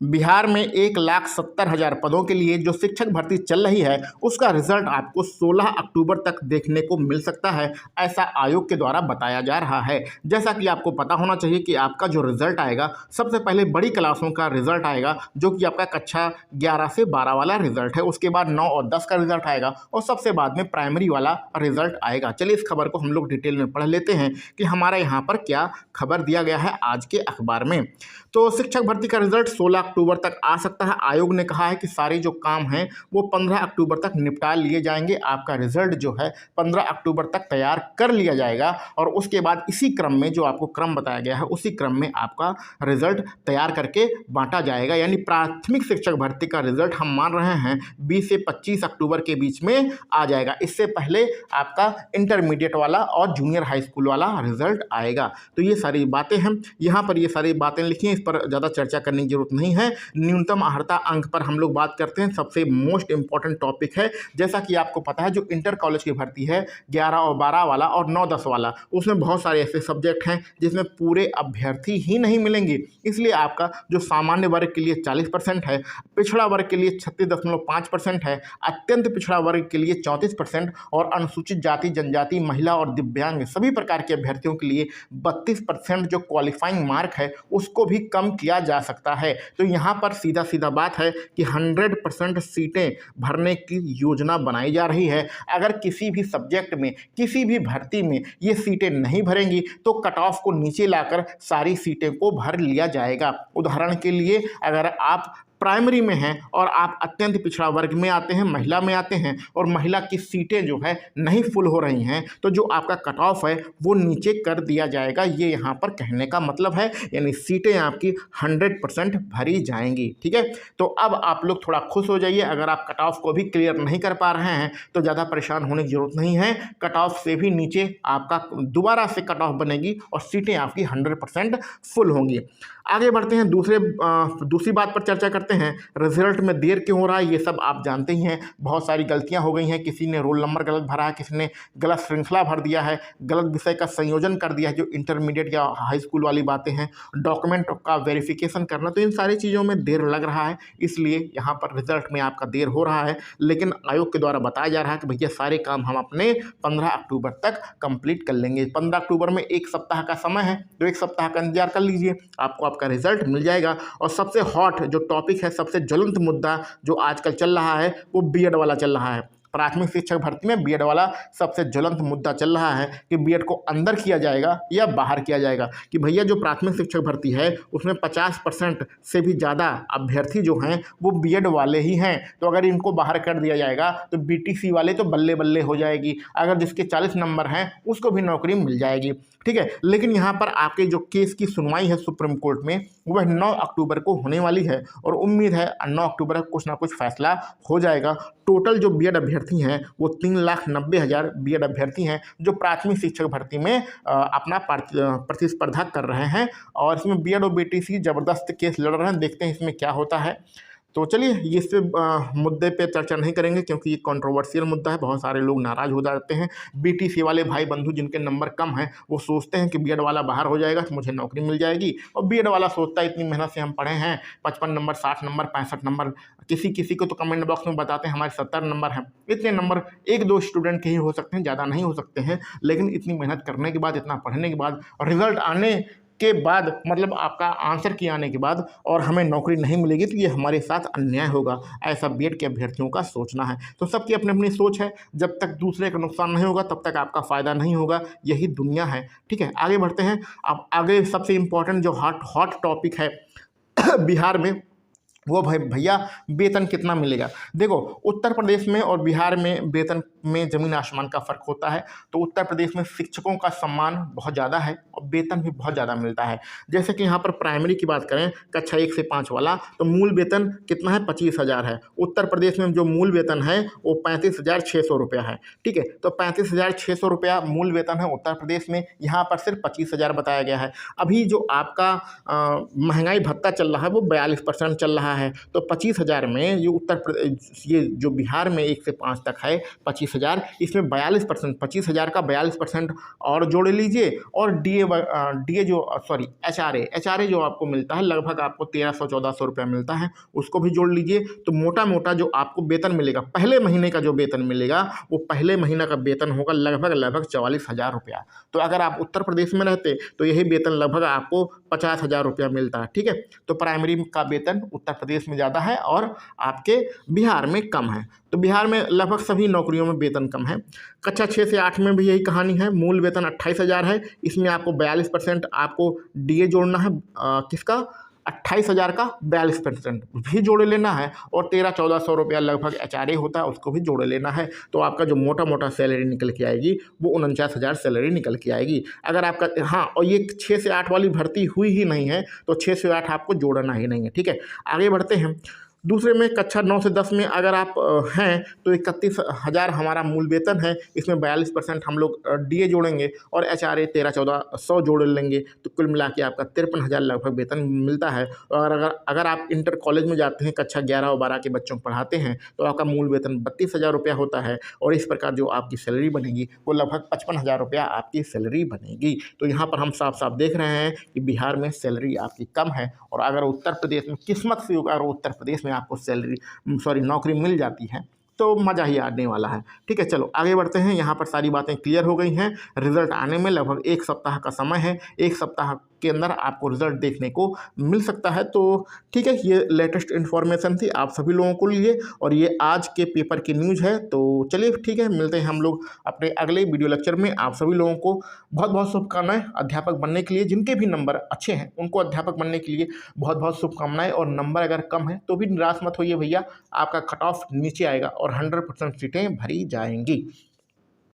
बिहार में 1,70,000 पदों के लिए जो शिक्षक भर्ती चल रही है उसका रिजल्ट आपको 16 अक्टूबर तक देखने को मिल सकता है, ऐसा आयोग के द्वारा बताया जा रहा है। जैसा कि आपको पता होना चाहिए कि आपका जो रिजल्ट आएगा, सबसे पहले बड़ी क्लासों का रिजल्ट आएगा जो कि आपका कक्षा 11 से 12 वाला रिजल्ट है। उसके बाद 9 और 10 का रिजल्ट आएगा और सबसे बाद में प्राइमरी वाला रिजल्ट आएगा। चलिए इस खबर को हम लोग डिटेल में पढ़ लेते हैं कि हमारे यहाँ पर क्या खबर दिया गया है आज के अखबार में। तो शिक्षक भर्ती का रिजल्ट 16 अक्टूबर तक आ सकता है। आयोग ने कहा है कि सारे जो काम हैं वो 15 अक्टूबर तक निपटा लिए जाएंगे। आपका रिजल्ट जो है 15 अक्टूबर तक तैयार कर लिया जाएगा और उसके बाद इसी क्रम में जो आपको क्रम बताया गया है उसी क्रम में आपका रिजल्ट तैयार करके बांटा जाएगा। यानी प्राथमिक शिक्षक भर्ती का रिजल्ट हम मान रहे हैं 20 से 25 अक्टूबर के बीच में आ जाएगा। इससे पहले आपका इंटरमीडिएट वाला और जूनियर हाई स्कूल वाला रिजल्ट आएगा। तो ये सारी बातें हैं, यहाँ पर ये सारी बातें लिखी हैं, इस पर ज़्यादा चर्चा करने की जरूरत नहीं है। न्यूनतम अर्हता अंक पर हम लोग बात करते हैं, सबसे मोस्ट इंपॉर्टेंट टॉपिक है। जैसा कि आपको पता है जो इंटर कॉलेज की भर्ती है 11 और 12 वाला और 9-10 वाला, उसमें बहुत सारे ऐसे सब्जेक्ट हैं जिसमें पूरे अभ्यर्थी ही नहीं मिलेंगे। इसलिए आपका जो सामान्य वर्ग के लिए 40% है, पिछड़ा वर्ग के लिए 36.5% है, अत्यंत पिछड़ा वर्ग के लिए 34% और अनुसूचित जाति जनजाति महिला और दिव्यांग सभी प्रकार के अभ्यर्थियों के लिए 32% जो क्वालिफाइंग मार्क है उसको भी कम किया जा सकता है। तो यहाँ पर सीधा सीधा बात है कि 100% सीटें भरने की योजना बनाई जा रही है। अगर किसी भी सब्जेक्ट में किसी भी भर्ती में ये सीटें नहीं भरेंगी तो कट ऑफ को नीचे लाकर सारी सीटें को भर लिया जाएगा। उदाहरण के लिए अगर आप प्राइमरी में हैं और आप अत्यंत पिछड़ा वर्ग में आते हैं, महिला में आते हैं और महिला की सीटें जो है नहीं फुल हो रही हैं, तो जो आपका कट ऑफ है वो नीचे कर दिया जाएगा। ये यहाँ पर कहने का मतलब है, यानी सीटें आपकी 100% भरी जाएंगी। ठीक है, तो अब आप लोग थोड़ा खुश हो जाइए। अगर आप कट ऑफ को भी क्लियर नहीं कर पा रहे हैं तो ज़्यादा परेशान होने की जरूरत नहीं है। कट ऑफ से भी नीचे आपका दोबारा से कट ऑफ बनेगी और सीटें आपकी 100% फुल होंगी। आगे बढ़ते हैं, दूसरी बात पर चर्चा करते हैं। रिजल्ट में देर क्यों हो रहा है, ये सब आप जानते ही हैं। बहुत सारी गलतियां हो गई हैं, किसी ने रोल नंबर गलत भरा है, किसी ने गलत श्रृंखला भर दिया है, गलत विषय का संयोजन कर दिया है, जो इंटरमीडिएट या हाई स्कूल वाली बातें हैं, डॉक्यूमेंट का वेरिफिकेशन करना, तो इन सारी चीज़ों में देर लग रहा है, इसलिए यहाँ पर रिजल्ट में आपका देर हो रहा है। लेकिन आयोग के द्वारा बताया जा रहा है कि भैया सारे काम हम अपने 15 अक्टूबर तक कंप्लीट कर लेंगे। 15 अक्टूबर में एक सप्ताह का समय है, तो एक सप्ताह का इंतजार कर लीजिए, आपको का रिजल्ट मिल जाएगा। और सबसे हॉट जो टॉपिक है, सबसे ज्वलंत मुद्दा जो आजकल चल रहा है वो बीएड वाला चल रहा है। प्राथमिक शिक्षक भर्ती में बीएड वाला सबसे ज्वलंत मुद्दा चल रहा है कि बीएड को अंदर किया जाएगा या बाहर किया जाएगा। कि भैया जो प्राथमिक शिक्षक भर्ती है उसमें 50% से भी ज़्यादा अभ्यर्थी जो हैं वो बीएड वाले ही हैं, तो अगर इनको बाहर कर दिया जाएगा तो बीटीसी वाले तो बल्ले बल्ले हो जाएगी। अगर जिसके 40 नंबर हैं उसको भी नौकरी मिल जाएगी। ठीक है, लेकिन यहाँ पर आपके जो केस की सुनवाई है सुप्रीम कोर्ट में वह 9 अक्टूबर को होने वाली है और उम्मीद है 9 अक्टूबर को कुछ ना कुछ फैसला हो जाएगा। टोटल जो बीएड अभ्यर्थी हैं वो 3,90,000 बीएड अभ्यर्थी हैं जो प्राथमिक शिक्षक भर्ती में अपना प्रतिस्पर्धा कर रहे हैं और इसमें बीएड और बीटीसी ज़बरदस्त केस लड़ रहे हैं। देखते हैं इसमें क्या होता है। तो चलिए इस पे मुद्दे पे चर्चा नहीं करेंगे क्योंकि ये कंट्रोवर्शियल मुद्दा है, बहुत सारे लोग नाराज़ हो जाते हैं। बीटीसी वाले भाई बंधु जिनके नंबर कम हैं वो सोचते हैं कि बीएड वाला बाहर हो जाएगा तो मुझे नौकरी मिल जाएगी, और बीएड वाला सोचता है इतनी मेहनत से हम पढ़े हैं, 55 नंबर 60 नंबर 65 नंबर, किसी किसी को तो कमेंट बॉक्स में बताते हैं हमारे 70 नंबर हैं। इतने नंबर 1-2 स्टूडेंट के ही हो सकते हैं, ज़्यादा नहीं हो सकते हैं, लेकिन इतनी मेहनत करने के बाद, इतना पढ़ने के बाद, रिजल्ट आने के बाद, मतलब आपका आंसर की आने के बाद और हमें नौकरी नहीं मिलेगी तो ये हमारे साथ अन्याय होगा, ऐसा बीएड के अभ्यर्थियों का सोचना है। तो सबकी अपनी अपनी सोच है, जब तक दूसरे का नुकसान नहीं होगा तब तक आपका फ़ायदा नहीं होगा, यही दुनिया है। ठीक है, आगे बढ़ते हैं। अब आगे सबसे इम्पोर्टेंट जो हॉट टॉपिक है बिहार में, वो भैया वेतन कितना मिलेगा। देखो उत्तर प्रदेश में और बिहार में वेतन में ज़मीन आसमान का फ़र्क होता है। तो उत्तर प्रदेश में शिक्षकों का सम्मान बहुत ज़्यादा है और वेतन भी बहुत ज़्यादा मिलता है। जैसे कि यहाँ पर प्राइमरी की बात करें कक्षा 1 से 5 वाला, तो मूल वेतन कितना है, 25,000 है। उत्तर प्रदेश में जो मूल वेतन है वो 35,600 रुपया है। ठीक है, तो 35,600 रुपया मूल वेतन है उत्तर प्रदेश में, यहाँ पर सिर्फ 25,000 बताया गया है। अभी जो आपका महंगाई भत्ता चल रहा है वो 42% चल रहा है तो 25,000 में ये ये जो बिहार में 1 से 5 तक है 25,000, इसमें 42%, 25,000 का 42% और जोड़ लीजिए। और डीए जो सॉरी एचआरए जो आपको मिलता है लगभग आपको 1300-1400 रुपया मिलता है, उसको भी जोड़ लीजिए। तो मोटा मोटा जो आपको वेतन मिलेगा, पहले महीने का जो वेतन मिलेगा वो पहले महीना का वेतन होगा लगभग 44,000 रुपया। तो अगर आप उत्तर प्रदेश में रहते तो यही वेतन लगभग आपको 50,000 रुपया मिलता है। ठीक है, तो प्राइमरी का वेतन उत्तर प्रदेश में ज़्यादा है और आपके बिहार में कम है। तो बिहार में लगभग सभी नौकरियों में वेतन कम है। कक्षा 6 से 8 में भी यही कहानी है। मूल वेतन 28,000 है, इसमें आपको 42% आपको डीए जोड़ना है। किसका? 28,000 का 42% भी जोड़ लेना है और 1300-1400 रुपया लगभग एचआरए होता है, उसको भी जोड़ लेना है। तो आपका जो मोटा मोटा सैलरी निकल के आएगी वो 49,000 सैलरी निकल के आएगी। अगर आपका हाँ, और ये 6 से 8 वाली भर्ती हुई ही नहीं है तो 6 से 8 आपको जोड़ना ही नहीं है। ठीक है, आगे बढ़ते हैं। दूसरे में कक्षा 9 से 10 में अगर आप हैं तो 31,000 हमारा मूल वेतन है, इसमें 42% हम लोग डीए जोड़ेंगे और एचआरए 1300-1400 जोड़ लेंगे, तो कुल मिला के आपका 53,000 लगभग वेतन मिलता है। और अगर आप इंटर कॉलेज में जाते हैं, कक्षा 11 और 12 के बच्चों को पढ़ाते हैं तो आपका मूल वेतन 32,000 रुपया होता है और इस प्रकार जो आपकी सैलरी बनेगी वो लगभग 55,000 रुपया आपकी सैलरी बनेगी। तो यहाँ पर हम साफ साफ देख रहे हैं कि बिहार में सैलरी आपकी कम है और अगर उत्तर प्रदेश में किस्मत से अगर उत्तर प्रदेश में आपको नौकरी मिल जाती है तो मज़ा ही आने वाला है। ठीक है, चलो आगे बढ़ते हैं। यहाँ पर सारी बातें क्लियर हो गई हैं। रिजल्ट आने में लगभग 1 सप्ताह का समय है, 1 सप्ताह के अंदर आपको रिजल्ट देखने को मिल सकता है। तो ठीक है, ये लेटेस्ट इन्फॉर्मेशन थी आप सभी लोगों को लिए और ये आज के पेपर की न्यूज़ है। तो चलिए ठीक है, मिलते हैं हम लोग अपने अगले वीडियो लेक्चर में। आप सभी लोगों को बहुत बहुत शुभकामनाएं अध्यापक बनने के लिए। जिनके भी नंबर अच्छे हैं उनको अध्यापक बनने के लिए बहुत बहुत शुभकामनाएं। और नंबर अगर कम है तो भी निराश मत होइए भैया, आपका कट ऑफ नीचे आएगा और 100% सीटें भरी जाएंगी।